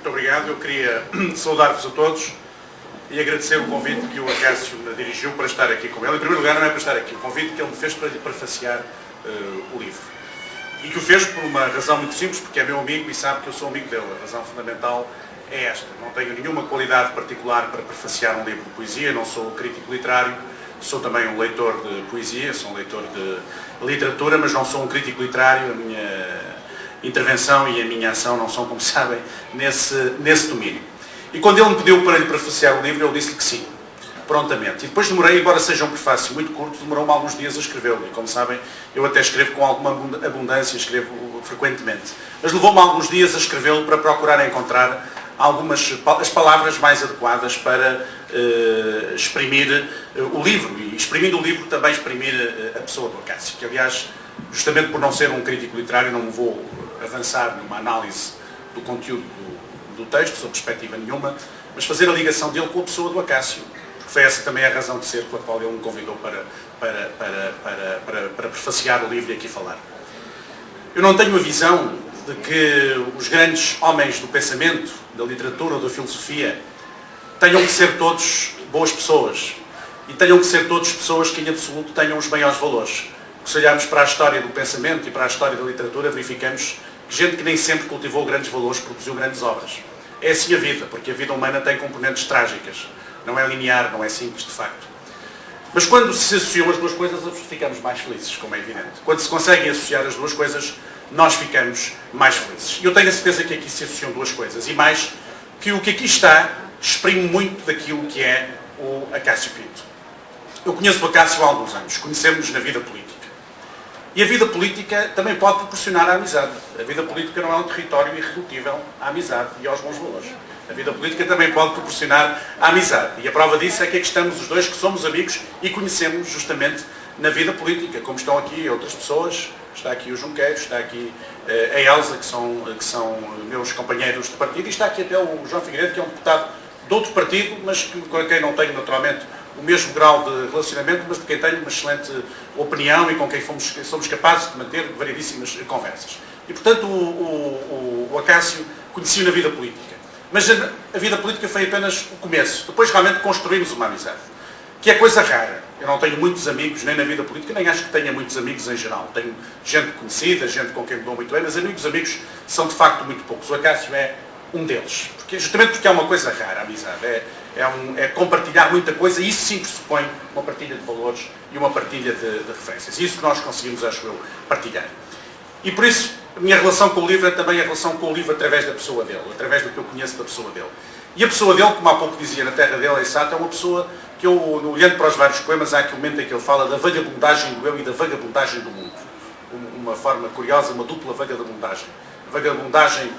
Muito obrigado. Eu queria saudar-vos a todos e agradecer o convite que o Acácio me dirigiu para estar aqui com ele. Em primeiro lugar, não é para estar aqui, o convite que ele me fez para lhe prefaciar o livro. E que o fez por uma razão muito simples, porque é meu amigo e sabe que eu sou amigo dele. A razão fundamental é esta. Não tenho nenhuma qualidade particular para prefaciar um livro de poesia, não sou crítico literário, sou também um leitor de poesia, sou um leitor de literatura, mas não sou um crítico literário. A minha intervenção e a minha ação não são, como sabem, nesse domínio. E quando ele me pediu para lhe prefaciar o livro, eu disse-lhe que sim, prontamente. E depois demorei, embora seja um prefácio muito curto, demorou-me alguns dias a escrevê-lo. E como sabem, eu até escrevo com alguma abundância, escrevo frequentemente. Mas levou-me alguns dias a escrevê-lo para procurar encontrar as palavras mais adequadas para exprimir o livro. E exprimindo o livro também exprimir a pessoa do Acácio, que aliás, justamente por não ser um crítico literário, não me vou avançar numa análise do conteúdo do texto, sob perspectiva nenhuma, mas fazer a ligação dele com a pessoa do Acácio. Foi essa também a razão de ser pela qual ele me convidou para prefaciar o livro e aqui falar. Eu não tenho a visão de que os grandes homens do pensamento, da literatura ou da filosofia tenham que ser todos boas pessoas e tenham que ser todos pessoas que em absoluto tenham os maiores valores. Se olharmos para a história do pensamento e para a história da literatura, verificamos que gente que nem sempre cultivou grandes valores produziu grandes obras. É assim a vida, porque a vida humana tem componentes trágicas. Não é linear, não é simples, de facto. Mas quando se associam as duas coisas, ficamos mais felizes, como é evidente. Quando se conseguem associar as duas coisas, nós ficamos mais felizes. E eu tenho a certeza que aqui se associam duas coisas. E mais, que o que aqui está exprime muito daquilo que é o Acácio Pinto. Eu conheço o Acácio há alguns anos. Conhecemos-nos na vida política. E a vida política também pode proporcionar a amizade. A vida política não é um território irredutível à amizade e aos bons valores. A vida política também pode proporcionar a amizade. E a prova disso é que aqui estamos os dois, que somos amigos e conhecemos justamente na vida política, como estão aqui outras pessoas. Está aqui o Junqueiro, está aqui a Elsa, que são meus companheiros de partido, e está aqui até o João Figueiredo, que é um deputado de outro partido, mas com quem não tenho naturalmente o mesmo grau de relacionamento, mas de quem tenho uma excelente opinião e com quem somos capazes de manter variedíssimas conversas. E, portanto, o Acácio conheci-o na vida política. Mas a vida política foi apenas o começo. Depois, realmente, construímos uma amizade, que é coisa rara. Eu não tenho muitos amigos, nem na vida política, nem acho que tenha muitos amigos em geral. Tenho gente conhecida, gente com quem me dou muito bem, mas amigos são, de facto, muito poucos. O Acácio é um deles. Justamente porque é uma coisa rara, a amizade. É compartilhar muita coisa e isso sim pressupõe uma partilha de valores e uma partilha de referências. Isso que nós conseguimos, acho eu, partilhar. E por isso, a minha relação com o livro é também a relação com o livro através da pessoa dele, através do que eu conheço da pessoa dele. E a pessoa dele, como há pouco dizia, na terra dele, é exato, é uma pessoa que eu, olhando para os vários poemas, há aquele momento em que ele fala da vagabundagem do eu e da vagabundagem do mundo. Uma forma curiosa, uma dupla vagabundagem. A vagabundagem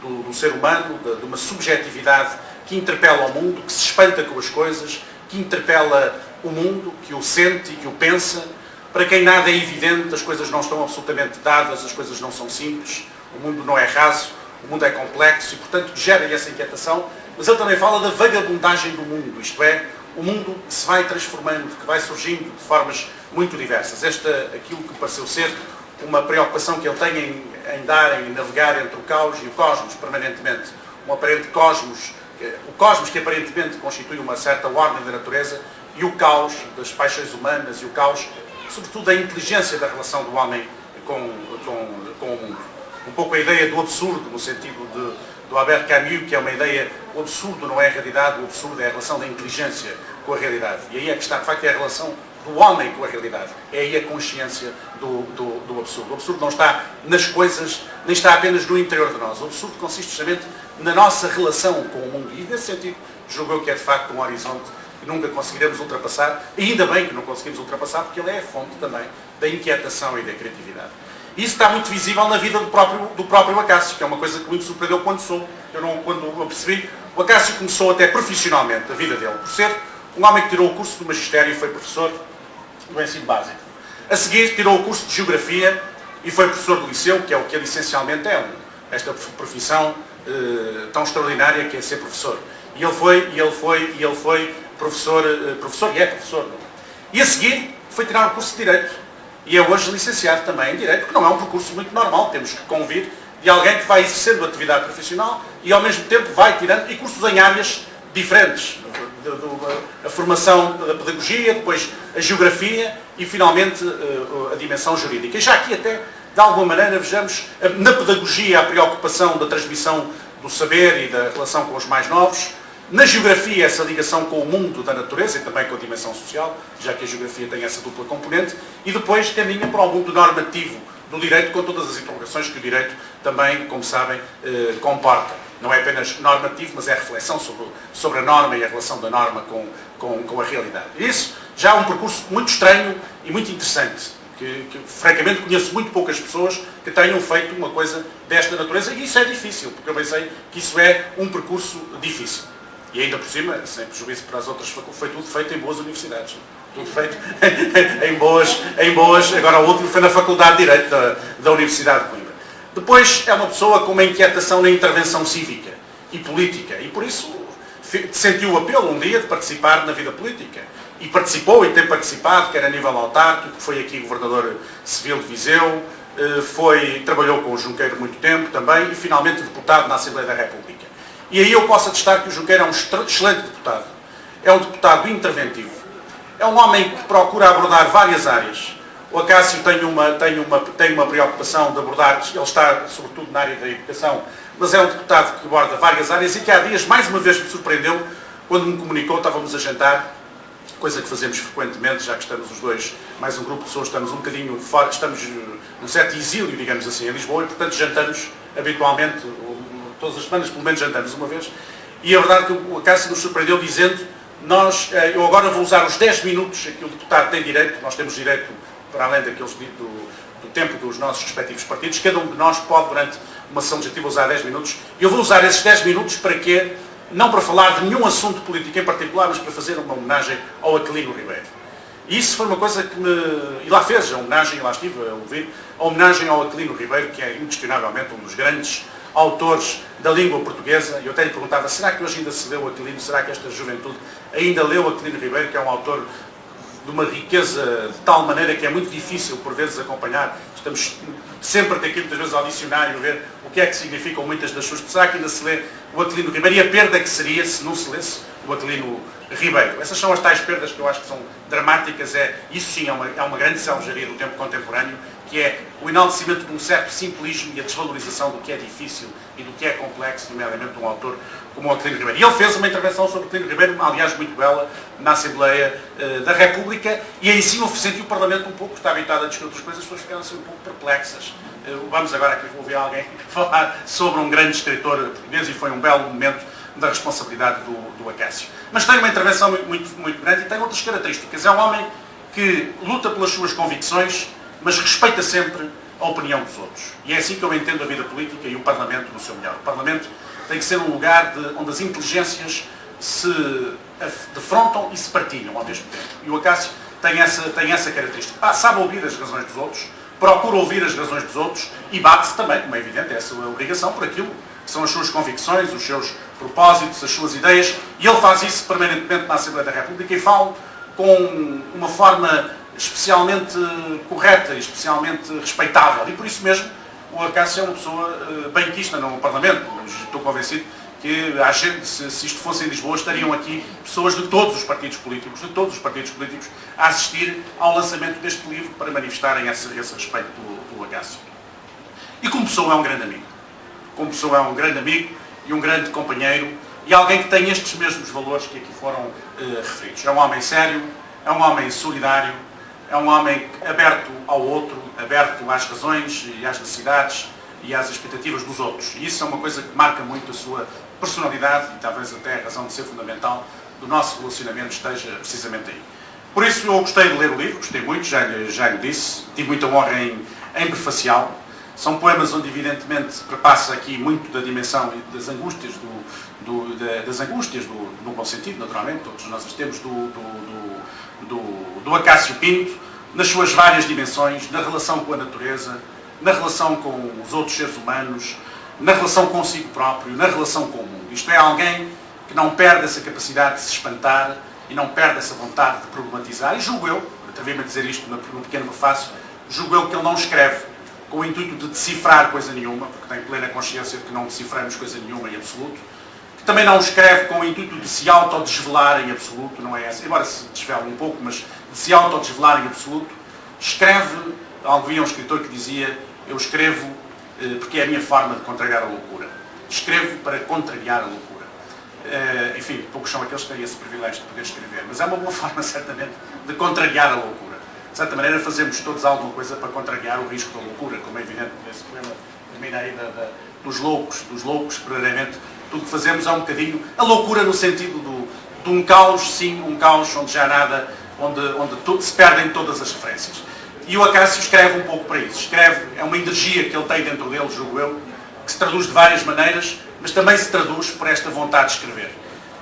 do ser humano, de uma subjetividade que interpela o mundo, que se espanta com as coisas, que interpela o mundo, que o sente e que o pensa. Para quem nada é evidente, as coisas não estão absolutamente dadas, as coisas não são simples, o mundo não é raso, o mundo é complexo e, portanto, gera essa inquietação. Mas ele também fala da vagabundagem do mundo, isto é, o mundo que se vai transformando, que vai surgindo de formas muito diversas. Aquilo que pareceu ser uma preocupação que ele tem em navegar entre o caos e o cosmos permanentemente. Um aparente cosmos, o cosmos que aparentemente constitui uma certa ordem da natureza e o caos das paixões humanas e o caos, sobretudo, da inteligência da relação do homem com o mundo. Um pouco a ideia do absurdo, no sentido do Albert Camus, que é uma ideia, o absurdo não é a realidade, o absurdo é a relação da inteligência com a realidade. E aí é que está, de facto, é a relação do homem com a realidade. É aí a consciência do absurdo. O absurdo não está nas coisas, nem está apenas no interior de nós. O absurdo consiste justamente na nossa relação com o mundo. E, nesse sentido, julgo eu que é, de facto, um horizonte que nunca conseguiremos ultrapassar. E ainda bem que não conseguimos ultrapassar, porque ele é a fonte também da inquietação e da criatividade. E isso está muito visível na vida do próprio Acácio, que é uma coisa que me surpreendeu quando eu percebi. O Acácio começou até profissionalmente a vida dele, por ser um homem que tirou o curso de magistério e foi professor do ensino básico. A seguir, tirou o curso de geografia e foi professor do liceu, que é o que ele essencialmente é, esta profissão tão extraordinária que é ser professor. E ele foi professor e é professor. E a seguir, foi tirar o curso de Direito. E é hoje licenciado também em Direito, que não é um percurso muito normal. Temos que convir de alguém que vai exercendo atividade profissional e ao mesmo tempo vai tirando e cursos em áreas diferentes. A formação da pedagogia, depois a geografia e finalmente a dimensão jurídica. E já aqui até, de alguma maneira, vejamos na pedagogia a preocupação da transmissão do saber e da relação com os mais novos, na geografia essa ligação com o mundo da natureza e também com a dimensão social, já que a geografia tem essa dupla componente, e depois caminha para o mundo normativo do direito, com todas as interrogações que o direito também, como sabem, comporta. Não é apenas normativo, mas é a reflexão sobre a norma e a relação da norma com a realidade. E isso já é um percurso muito estranho e muito interessante, que francamente conheço muito poucas pessoas que tenham feito uma coisa desta natureza, e isso é difícil, porque eu pensei que isso é um percurso difícil. E ainda por cima, sem prejuízo para as outras faculdades, foi tudo feito em boas universidades. Tudo feito em boas, agora o último foi na Faculdade de Direito da Universidade de Coimbra. Depois é uma pessoa com uma inquietação na intervenção cívica e política, e por isso sentiu o apelo um dia de participar na vida política. E participou e tem participado, quer a nível autárquico, foi aqui governador civil de Viseu, trabalhou com o Junqueiro muito tempo também, e finalmente deputado na Assembleia da República. E aí eu posso atestar que o Junqueiro é um excelente deputado. É um deputado interventivo. É um homem que procura abordar várias áreas. O Acácio tem uma preocupação de abordar, ele está sobretudo na área da educação, mas é um deputado que aborda várias áreas e que há dias, mais uma vez, me surpreendeu quando me comunicou, estávamos a jantar, coisa que fazemos frequentemente, já que estamos os dois, mais um grupo de pessoas, estamos um bocadinho fora, estamos num certo exílio, digamos assim, em Lisboa, e portanto jantamos habitualmente, todas as semanas pelo menos jantamos uma vez, e a verdade é que o Acácio nos surpreendeu dizendo, eu agora vou usar os 10 minutos que o deputado tem direito, nós temos direito, para além daqueles do tempo dos nossos respectivos partidos, cada um de nós pode, durante uma sessão legislativa, usar 10 minutos, e eu vou usar esses 10 minutos para quê? Não para falar de nenhum assunto político em particular, mas para fazer uma homenagem ao Aquilino Ribeiro. E isso foi uma coisa que e lá fez a homenagem, e lá estive a ouvir, a homenagem ao Aquilino Ribeiro, que é inquestionavelmente um dos grandes autores da língua portuguesa. E eu até lhe perguntava, será que hoje ainda se leu o Aquilino? Será que esta juventude ainda leu o Aquilino Ribeiro, que é um autor de uma riqueza de tal maneira que é muito difícil, por vezes, acompanhar. Estamos sempre a ter que ir, muitas vezes, ao dicionário, ver o que é que significam muitas das suas... Será que ainda se lê o Aquilino Ribeiro? E a perda que seria se não se lesse o Aquilino Ribeiro. Essas são as tais perdas que eu acho que são dramáticas. Isso sim é uma grande selvageria do tempo contemporâneo, que é o enaltecimento de um certo simplismo e a desvalorização do que é difícil e do que é complexo, nomeadamente de um autor como o Aquilino Ribeiro. E ele fez uma intervenção sobre o Aquilino Ribeiro, aliás, muito bela, na Assembleia da República, e aí sim eu senti o Parlamento um pouco, está habituado a discutir outras coisas, as pessoas ficaram assim um pouco perplexas. Vamos agora aqui ouvir alguém falar sobre um grande escritor português, e foi um belo momento da responsabilidade do Acácio. Mas tem uma intervenção muito grande e tem outras características. É um homem que luta pelas suas convicções, mas respeita sempre a opinião dos outros. E é assim que eu entendo a vida política e o Parlamento no seu melhor. O Parlamento tem que ser um lugar onde as inteligências se defrontam e se partilham ao mesmo tempo. E o Acácio tem essa característica. Sabe ouvir as razões dos outros, procura ouvir as razões dos outros e bate-se também, como é evidente, é a sua obrigação, por aquilo que são as suas convicções, os seus propósitos, as suas ideias, e ele faz isso permanentemente na Assembleia da República e fala com uma forma especialmente correta e especialmente respeitável. E por isso mesmo o Acácio é uma pessoa benquista no Parlamento. Estou convencido que se isto fosse em Lisboa, estariam aqui pessoas de todos os partidos políticos, a assistir ao lançamento deste livro para manifestarem esse respeito pelo Acácio. E como pessoa é um grande amigo. Como pessoa é um grande amigo e um grande companheiro e alguém que tem estes mesmos valores que aqui foram referidos. É um homem sério, é um homem solidário, é um homem aberto ao outro, aberto às razões e às necessidades e às expectativas dos outros. E isso é uma coisa que marca muito a sua personalidade e talvez até a razão de ser fundamental do nosso relacionamento esteja precisamente aí. Por isso eu gostei de ler o livro, gostei muito, já lhe disse, tive muita honra em prefaciá-lo. São poemas onde evidentemente perpassa aqui muito da dimensão e das angústias, no bom sentido, naturalmente, todos nós as temos, do Acácio Pinto, nas suas várias dimensões, na relação com a natureza, na relação com os outros seres humanos, na relação consigo próprio, na relação com o mundo. Isto é alguém que não perde essa capacidade de se espantar e não perde essa vontade de problematizar. E julgo eu, atrevi-me a dizer isto no pequeno prefácio, julgo eu que ele não escreve com o intuito de decifrar coisa nenhuma, porque tem plena consciência de que não deciframos coisa nenhuma em absoluto, que também não escreve com o intuito de se autodesvelar em absoluto, não é essa, embora se desvele um pouco, mas de se autodesvelar em absoluto. Escreve, havia um escritor que dizia, eu escrevo porque é a minha forma de contrariar a loucura. Escrevo para contrariar a loucura. Enfim, poucos são aqueles que têm esse privilégio de poder escrever, mas é uma boa forma, certamente, de contrariar a loucura. De certa maneira, fazemos todos alguma coisa para contrariar o risco da loucura, como é evidente nesse poema termina aí dos loucos, verdadeiramente, tudo o que fazemos é um bocadinho a loucura no sentido de um caos, sim, um caos onde já nada, onde tudo, se perdem todas as referências. E o Acácio escreve um pouco para isso. Escreve, é uma energia que ele tem dentro dele, julgo eu, que se traduz de várias maneiras, mas também se traduz por esta vontade de escrever.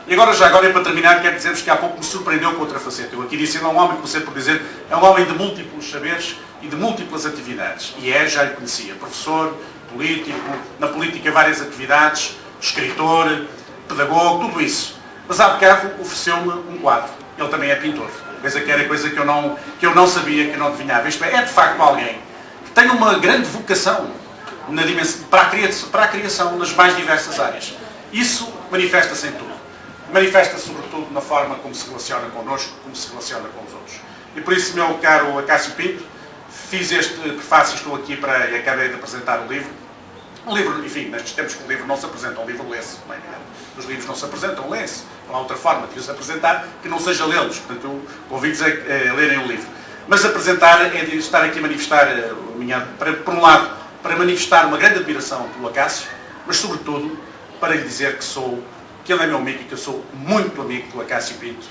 E agora, e para terminar, quero dizer-vos que há pouco me surpreendeu com outra faceta. Eu aqui disse, ele é um homem, comecei por dizer, é um homem de múltiplos saberes e de múltiplas atividades. E já lhe conhecia. Professor, político, na política várias atividades, escritor, pedagogo, tudo isso. Mas há bocado ofereceu-me um quadro. Ele também é pintor. Coisa que era coisa que eu não sabia, que eu não adivinhava. Isto é de facto alguém que tem uma grande vocação para a criação nas mais diversas áreas. Isso manifesta-se em tudo. Manifesta-se sobretudo na forma como se relaciona connosco, como se relaciona com os outros. E por isso, meu caro Acácio Pinto, fiz este prefácio, estou aqui e acabei de apresentar o livro. Um livro, enfim, nestes tempos que o livro não se apresenta, um livro lê-se. Os livros não se apresentam, lê-se. Não há outra forma de os apresentar que não seja lê-los. Portanto, eu convido-vos a lerem o livro. Mas apresentar é de estar aqui a manifestar, por um lado, para manifestar uma grande admiração pelo Acácio, mas sobretudo para lhe dizer que ele é meu amigo e que eu sou muito amigo do Acácio Pinto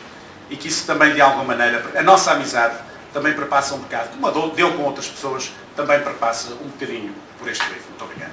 e que isso também, de alguma maneira, a nossa amizade também perpassa um bocado, como a dele com outras pessoas, também perpassa um bocadinho por este livro. Muito obrigado.